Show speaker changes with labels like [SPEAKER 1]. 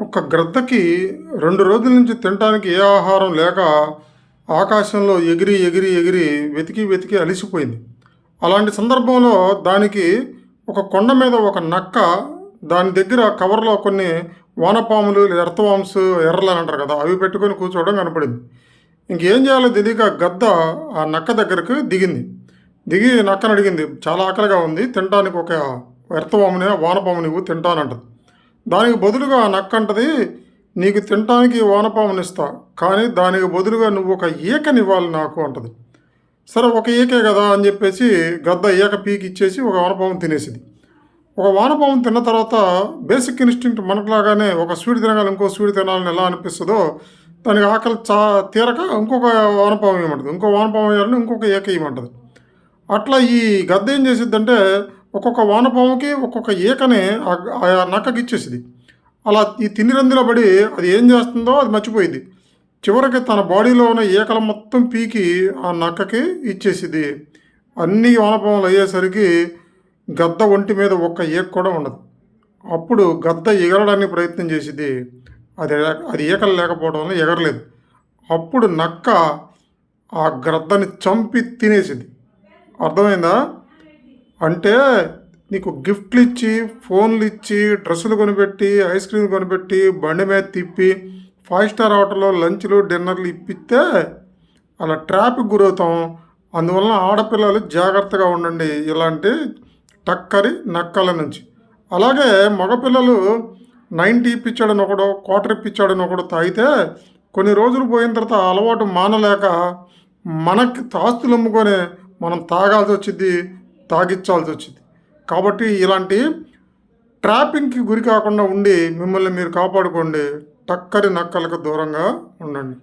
[SPEAKER 1] ఒక గ్రద్దకి 2 రోజుల నుంచి తినటానికి ఏ ఆహారం లేక ఆకాశంలో ఎగిరి, ఎగిరి, ఎగిరి వెతికి, వెతికి అలిసిపోయింది. అలాంటి సందర్భంలో దానికి ఒక కొండ మీద ఒక నక్క దాని దగ్గర కవర్‌లో కొన్ని వానపాములు, ఎర్త్ వార్మ్స్, ఎర్రలని అంటారు కదా! అవి పెట్టుకొని కూర్చోవడం కనపడింది. ఇంకేం చేయాలో తెలీక గద్ద ఆ నక్క దగ్గరికి దిగింది. దిగి నక్కనడిగింది, "చాలా ఆకలిగా ఉంది. తినటానికి ఒక ఎర్త్ వాముని, వానపాముని ఇవ్వు తింటానంటది." దానికి బదులుగా ఆ నక్క అంటది, "నీకు తినటానికి వానపామునిస్తా. కానీ దానికి బదులుగా నువ్వు ఒక ఈకనివ్వాలి నాకు" అంటది. సరే ఒక ఈకే కదా అని చెప్పేసి గద్ద ఈక పీకి ఇచ్చేసి ఒక వానపాముని తినేసింది. ఒక వానపాముని తిన్న తర్వాత బేసిక్ ఇన్‌స్టింక్ట్ మనకులాగానే ఒక స్వీట్ తినగానే ఇంకో స్వీట్ తినాలని ఎలా అనిపిస్తదో, దానికి ఆకలి తీరక ఇంకొక వానపాము ఇయ్యమంటది. ఇంకో వానపాము ఇయ్యాలని ఇంకొక ఈక ఇయ్యమంటది. అట్లా ఈ గద్ద ఏం చేసిద్దంటే ఒక్కొక్క వానపాముకి ఒక్కొక్క ఈకని ఆ నక్కకిచ్చేసిద్ది. అలా ఈ తిమిరందిలో పడి అది ఏం చేస్తుందో అది మర్చిపోయిద్ది. చివరికి తన బాడీలో ఉన్న ఈకలు మొత్తం పీకి ఆ నక్కకి ఇచ్చేసిద్ది. అన్ని వానపాములు అయ్యేసరికి గద్ద ఒంటి మీద ఒక్క ఈక కూడా ఉండదు. అప్పుడు గద్ద ఎగరడానికి ప్రయత్నం చేసిద్ది. అది అది ఈకలు లేకపోవడం వల్ల ఎగరలేదు. అప్పుడు నక్క ఆ గ్రద్దని చంపి తినేసిద్ది. అర్థమైందా? అంటే నీకు గిఫ్ట్‌లిచ్చి, ఫోన్‌లిచ్చి, డ్రెస్సులు కొనిపెట్టి, ఐస్ క్రీమ్‌లు కొనిపెట్టి, బండి మీద తిప్పి, 5 స్టార్ హోటల్‌లో లంచ్‌లు, డిన్నర్‌లు ఇప్పిస్తే అలా ట్రాప్‌కి గురవుతాం. అందువలన ఆడపిల్లలు జాగ్రత్తగా ఉండండి ఇలాంటి టక్కరి నక్కల నుంచి. అలాగే మగపిల్లలు 90 ఇప్పించాడని ఒకడు, క్వార్టర్ ఇప్పించాడని ఒకడు తాగితే కొన్ని రోజులు పోయిన తర్వాత ఆ అలవాటు మానలేక మనకి ఆస్తులు అమ్ముకొని మనం తాగాల్సి వచ్చిద్ది, తాగిచ్చాల్సి వచ్చింది. కాబట్టి ఇలాంటి ట్రాపింగ్‌కి గురి కాకుండా ఉండి మిమ్మల్ని మీరు కాపాడుకోండి. టక్కరి నక్కలకు దూరంగా ఉండండి.